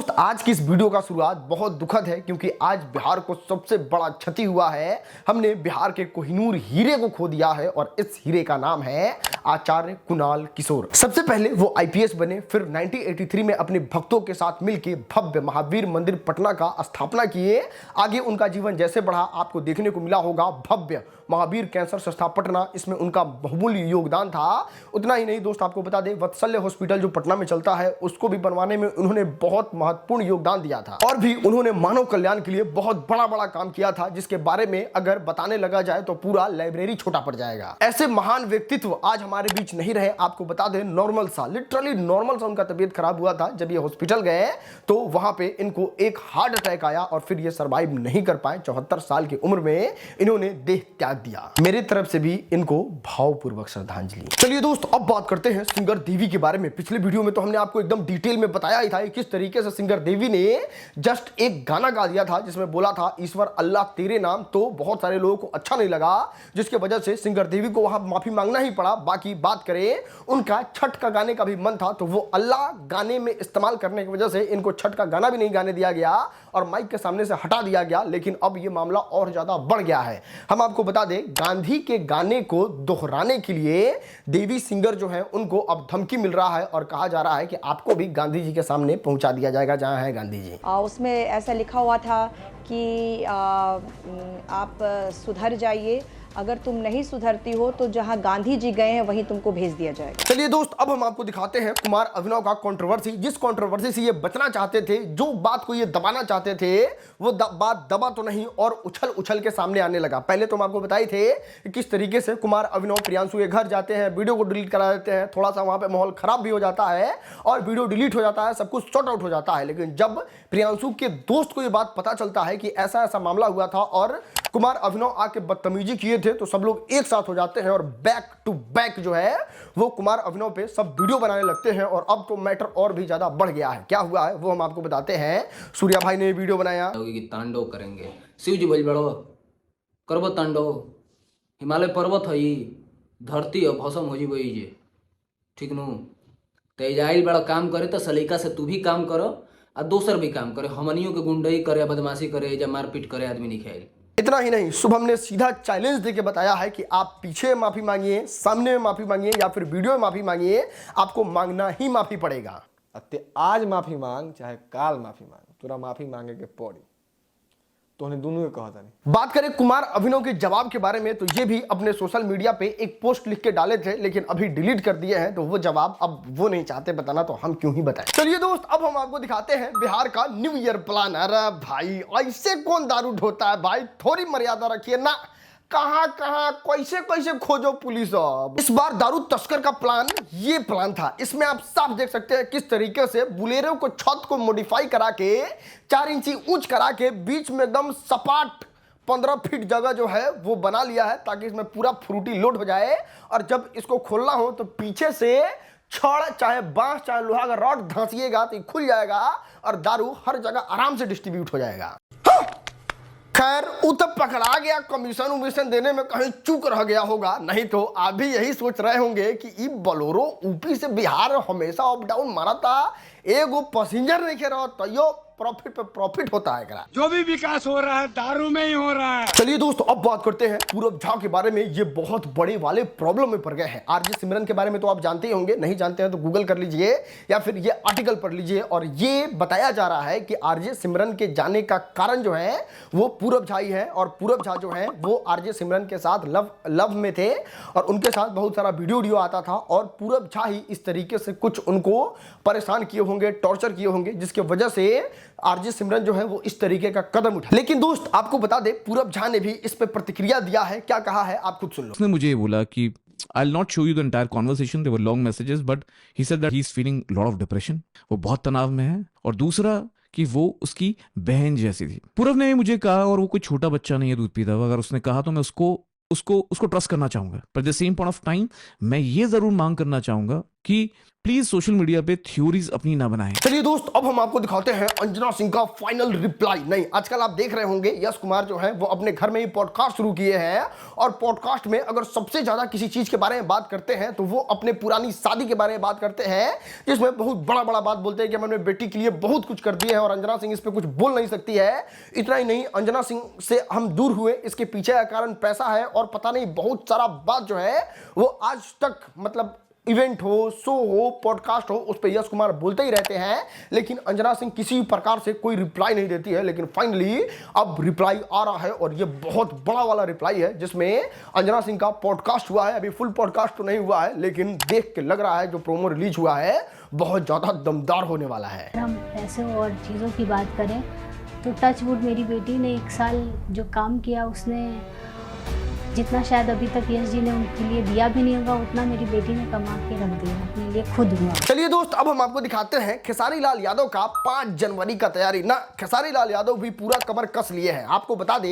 दोस्त आज की इस वीडियो का शुरुआत बहुत दुखद है क्योंकि आज बिहार को सबसे बड़ा क्षति हुआ है। हमने बिहार के कोहिनूर हीरे को खो दिया है और इस हीरे का नाम है आचार्य कुणाल किशोर। सबसे पहले वो आईपीएस बने, फिर 1983 में अपने भक्तों के साथ मिलकर भव्य महावीर मंदिर पटना का स्थापना किए। आगे उनका जीवन जैसे बढ़ा आपको देखने को मिला होगा भव्य महावीर कैंसर संस्था पटना, इसमें उनका बहुमूल्य योगदान था। उतना ही नहीं दोस्त, आपको बता दें वत्सल्य हॉस्पिटल जो पटना में चलता है उसको भी बनवाने में उन्होंने बहुत महत्वपूर्ण योगदान दिया था और भी उन्होंने मानव कल्याण के लिए बहुत बड़ा बड़ा काम किया था, जिसके बारे में अगर बताने लगा जाए तो पूरा लाइब्रेरी छोटा पड़ जाएगा। ऐसे महान व्यक्तित्व आज हमारे बीच नहीं रहे। आपको बता दें नॉर्मल सा, लिटरली नॉर्मल सा उनका तबीयत खराब हुआ था। जब ये हॉस्पिटल गए तो वहां पे इनको एक हार्ट अटैक आया और फिर ये सर्वाइव नहीं कर पाए। 74 साल की उम्र में इन्होंने देह त्याग दिया। मेरी तरफ से भी इनको भावपूर्वक श्रद्धांजलि। चलिए दोस्त अब बात करते हैं सिंगर देवी के बारे में। पिछले वीडियो में तो हमने आपको एकदम डिटेल में बताया ही था किस तरीके से सिंगर देवी ने जस्ट एक गाना गा दिया था जिसमें बोला था ईश्वर अल्लाह तेरे नाम। तो बहुत सारे लोगों को अच्छा नहीं लगा, जिसके वजह से सिंगर देवी को वहां माफी मांगना ही पड़ा। बाकी बात करें उनका छठ का गाने का भी मन था तो वो अल्लाह गाने में इस्तेमाल करने की वजह से इनको छठ का गाना भी नहीं गाने दिया गया और माइक के सामने से हटा दिया गया। लेकिन अब ये मामला और ज्यादा बढ़ गया है। हम आपको बता दें गांधी के गाने को दोहराने के लिए देवी सिंगर जो है उनको अब धमकी मिल रहा है और कहा जा रहा है कि आपको भी गांधी जी के सामने पहुंचा दिया जाएगा जहां है गांधी जी। उसमें ऐसा लिखा हुआ था कि आप सुधर जाइए, अगर तुम नहीं सुधरती हो तो जहां गांधी जी गए हैं वहीं तुमको भेज दिया जाएगा। चलिए दोस्त अब हम आपको दिखाते हैं कुमार अभिनव का कंट्रोवर्सी। जिस कंट्रोवर्सी से ये बचना चाहते थे, जो बात को ये दबाना चाहते थे, वो बात दबा तो नहीं और उछल उछल के सामने आने लगा। पहले तो हम आपको बताए थे कि किस तरीके से कुमार अभिनव प्रियांशु के घर जाते हैं, वीडियो को डिलीट करा देते हैं, थोड़ा सा वहां पे माहौल खराब भी हो जाता है और वीडियो डिलीट हो जाता है, सब कुछ सॉर्ट आउट हो जाता है। लेकिन जब प्रियांशु के दोस्त को ये बात पता चलता है कि ऐसा ऐसा मामला हुआ था और कुमार अभिनव आके बदतमीजी किए थे, तो सब लोग एक साथ हो जाते हैं और बैक टू बैक जो है वो कुमार अभिनव पे सब वीडियो बनाने लगते हैं और अब तो मैटर और भी ज्यादा बढ़ गया है। क्या हुआ है वो हम आपको बताते हैं। सूर्या भाई ने वीडियो बनाया कि तांडव करेंगे, शिव जी बोल बड़ो करबो तांडव, हिमालय पर्वत है धरती और भौसम हो जी जे ठीक नु तेजाइल बड़ा काम करे तो सलीका से तू भी काम करो और दोसर भी काम करे, हमनियों के गुंडई करे, बदमाशी करे, या मारपीट करे, आदमी नहीं खाए। इतना ही नहीं, शुभम ने सीधा चैलेंज देके बताया है कि आप पीछे माफी मांगिए, सामने में माफी मांगिए या फिर वीडियो में माफी मांगिए, आपको मांगना ही माफी पड़ेगा। आज माफी मांग चाहे काल माफी मांग, तोरा माफी मांगे के पड़ी। तो उन्हें दोनों कहा था नहीं। बात करें कुमार अभिनव के जवाब के बारे में तो ये भी अपने सोशल मीडिया पे एक पोस्ट लिख के डाले थे, लेकिन अभी डिलीट कर दिए हैं। तो वो जवाब अब वो नहीं चाहते बताना, तो हम क्यों ही बताएं। चलिए दोस्त अब हम आपको दिखाते हैं बिहार का न्यू ईयर प्लान। अरे भाई ऐसे कौन दारू ढोता है भाई, थोड़ी मर्यादा रखिए ना। कहां कहां कैसे कैसे खोजो पुलिस। अब इस बार दारू तस्कर का प्लान ये प्लान था। इसमें आप साफ देख सकते हैं किस तरीके से बुलेरो को छत को मॉडिफाई करा के 4 इंची ऊंच करा के बीच में एकदम सपाट 15 फीट जगह जो है वो बना लिया है ताकि इसमें पूरा फ्रूटी लोड हो जाए और जब इसको खोलना हो तो पीछे से छड़ चाहे बांस चाहे लोहा का रॉड धंसिएगा तो खुल जाएगा और दारू हर जगह आराम से डिस्ट्रीब्यूट हो जाएगा। खैर वो तो पकड़ा गया, कमीशन उमीशन देने में कहीं चूक रह गया होगा, नहीं तो आप भी यही सोच रहे होंगे कि ये बोलेरो यूपी से बिहार हमेशा अप डाउन मारा था, एगो पैसेंजर नहीं खे रहा तो यो प्रॉफिट पे प्रॉफिट होता है। जो भी विकास हो रहा है दारू में ही हो रहा है। चलिए दोस्तों अब बात करते हैं पूरब झा के बारे में। ये बहुत बड़े वाले प्रॉब्लम में पड़ गए हैं। आरजे सिमरन के बारे में तो आप जानते ही होंगे, नहीं जानते हैं तो गूगल कर लीजिए या फिर ये आर्टिकल पढ़ लीजिए। और ये बताया जा रहा है कि आरजे सिमरन के जाने का कारण जो है वो पूरब झा ही है और पूरब झा जो है वो आरजे सिमरन के साथ लव में थे और उनके साथ बहुत सारा वीडियो आता था और पूरब झा ही इस तरीके से कुछ उनको परेशान किए होंगे, टॉर्चर किए होंगे, जिसके वजह से आरजे सिमरन जो है वो इस तरीके का कदम उठा। लेकिन दोस्त आपको बता दे पूरब झा ने भी इस पे प्रतिक्रिया दिया है। क्या कहा है आप खुद सुन लो। उसने मुझे ये बोला कि I'll not show you the entire conversation, they were long messages, but he said that he's feeling lot of depression, वो बहुत तनाव में है। और दूसरा कि वो उसकी बहन जैसी थी। पूरब ने मुझे कहा, और वो कोई छोटा बच्चा नहीं है दूध पीता हुआ, अगर उसने कहा तो मैं उसको ट्रस्ट करना चाहूंगा, पर the same point of time मैं ये जरूर मांग करना चाहूंगा कि प्लीज सोशल मीडिया पे थ्योरीज अपनी ना बनाएं। चलिए दोस्त, अब हम आपको दिखाते हैं अंजना सिंह का फाइनल रिप्लाई। नहीं, आजकल आप देख रहे होंगे यश कुमार जो है वो अपने घर में ही पॉडकास्ट शुरू किए हैं, और पॉडकास्ट में अगर सबसे ज्यादा किसी चीज के बारे में बात करते हैं तो वो अपने पुरानी शादी के बारे में बात करते हैं, जिसमें बहुत बड़ा बड़ा बात बोलते हैं कि हमने बेटी के लिए बहुत कुछ कर दिया है और अंजना सिंह इस पर कुछ बोल नहीं सकती है। इतना ही नहीं, अंजना सिंह से हम दूर हुए, इसके पीछे का कारण पैसा है, और पता नहीं बहुत सारा बात जो है वो आज तक, मतलब इवेंट हो, शो हो, पॉडकास्ट हो, उस पर यश कुमार बोलते ही रहते हैं, लेकिन अंजना सिंह किसी प्रकार से कोई रिप्लाई नहीं देती है। लेकिन फाइनली अब रिप्लाई आ रहा है, और ये बहुत बड़ा वाला रिप्लाई है, जिसमें अंजना सिंह का पॉडकास्ट हुआ है। अभी फुल पॉडकास्ट तो नहीं हुआ है, लेकिन देख के लग रहा है जो प्रोमो रिलीज हुआ है बहुत ज्यादा दमदार होने वाला है। हम पैसे और चीज़ों की बात करें तो टच वुड, मेरी बेटी ने 1 साल जो काम किया, उसने जितना शायद अभी तक यश जी ने उनके लिए दिया भी नहीं होगा, उतना मेरी बेटी ने कमा के रख दिया अपने लिए खुद हुआ। चलिए दोस्त, अब हम आपको दिखाते हैं खेसारी लाल यादव का 5 जनवरी का तैयारी। ना, खेसारी लाल यादव भी पूरा कमर कस लिए हैं। आपको बता दे,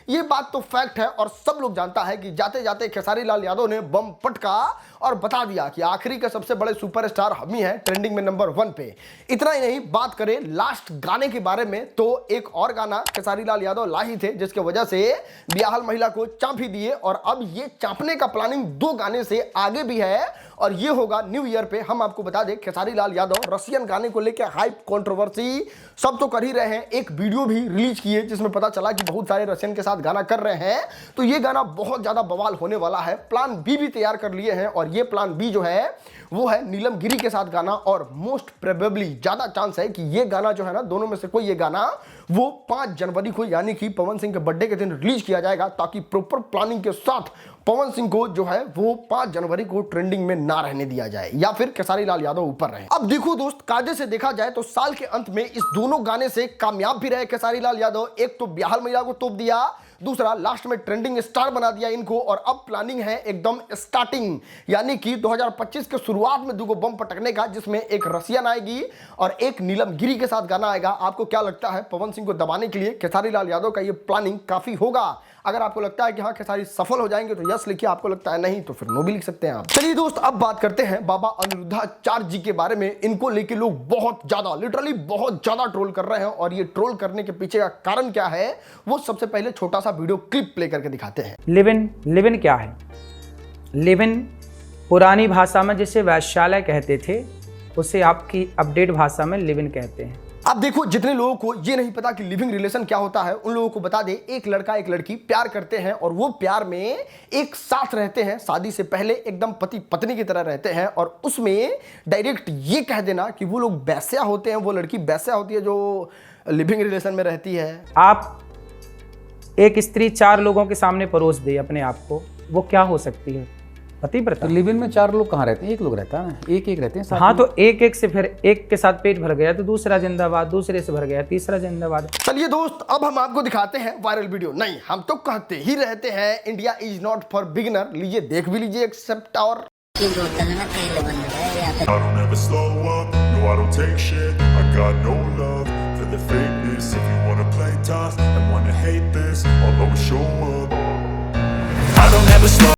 ये बात तो फैक्ट है और सब लोग जानता है कि जाते जाते खेसारी लाल यादव ने बम पटका और बता दिया कि आखिरी के सबसे बड़े सुपरस्टार हम ही हैं, ट्रेंडिंग में नंबर 1 पे। इतना ही नहीं, बात करें लास्ट गाने के बारे में तो एक और गाना खेसारी लाल यादव ला ही थे, जिसके वजह से बियाहल महिला को चांप ही दिए, और अब ये चापने का प्लानिंग 2 गाने से आगे भी है, और ये होगा न्यू ईयर पे। हम आपको बता दें, खेसारी लाल यादव रशियन गाने को लेकर हाइप, कंट्रोवर्सी सब तो कर ही रहे हैं। एक वीडियो भी रिलीज किए जिसमें पता चला कि बहुत सारे रशियन के साथ गाना कर रहे हैं, तो ये गाना बहुत ज्यादा बवाल होने वाला है। प्लान बी भी तैयार कर लिए हैं, और ये प्लान बी जो है वो है नीलम गिरी के साथ गाना, और मोस्ट प्रोबेबली ज्यादा चांस है कि ये गाना जो है ना, दोनों में से कोई ये गाना वो 5 जनवरी को, यानी कि पवन सिंह के बर्थडे के दिन रिलीज किया जाएगा, ताकि प्रॉपर प्लानिंग के साथ पवन सिंह को जो है वो 5 जनवरी को ट्रेंडिंग में ना रहने दिया जाए, या फिर खेसारी लाल यादव ऊपर रहे। अब देखो दोस्त, कायदे से देखा जाए तो साल के अंत में इस दोनों गाने से कामयाब भी रहे खेसारी लाल यादव। एक तो बिहार महिला को तोप दिया, दूसरा लास्ट में ट्रेंडिंग स्टार बना दिया इनको, और अब प्लानिंग है एकदम स्टार्टिंग, यानी कि 2025 के शुरुआत में 2 बम पटकने का, जिसमें एक रसियन आएगी और एक नीलम गिरी के साथ गाना आएगा। आपको क्या लगता है, पवन सिंह को दबाने के लिए खेसारी लाल यादव का ये प्लानिंग काफी होगा? अगर आपको लगता है कि हाँ खेसारी सफल हो जाएंगे तो यस लिखिए, आपको लगता है नहीं तो फिर नो भी लिख सकते हैं आप। चलिए दोस्त, अब बात करते हैं बाबा अनिरुद्धाचार्य जी के बारे में। इनको लेके लोग बहुत ज्यादा, लिटरली बहुत ज्यादा ट्रोल कर रहे हैं, और ये ट्रोल करने के पीछे का कारण क्या है वो सबसे पहले छोटा सा वीडियो क्लिप प्ले करके दिखाते हैं। लिव इन क्या है? लिव इन पुरानी भाषा में जिसे वैश्यालय कहते थे, उसे आपकी अपडेट भाषा में लिव इन कहते हैं। अब देखो, जितने लोगों को ये नहीं पता कि लिविंग रिलेशन क्या होता है, उन लोगों को बता दे, एक लड़का एक लड़की प्यार करते हैं, और वो प्यार में एक साथ रहते हैं, शादी से पहले एकदम पति पत्नी की तरह रहते हैं, और उसमें डायरेक्ट ये कह देना कि वो लोग वैश्या होते हैं, वो लड़की वैश्या होती है जो लिविंग रिलेशन में रहती है। आप एक स्त्री 4 लोगों के सामने परोस दे अपने आप को, वो क्या हो सकती है? पतिव्रता। तो लिव इन में 4 लोग कहाँ रहते हैं? 1 लोग रहता है ना, एक रहते हैं साथ हाँ, में। तो एक से फिर एक के साथ पेट भर गया तो दूसरा जिंदाबाद, दूसरे से भर गया तीसरा जिंदाबाद। चलिए दोस्त, अब हम आपको दिखाते हैं वायरल वीडियो। नहीं, हम तो कहते ही रहते हैं India is not for beginner. लीजिए, देख भी लीजिए एक्सेप्ट। और I don't ever slow up, no I don't take shit. I got no love for the fakeness. If you wanna play tough and wanna hate this, I'll always show up. I don't ever slow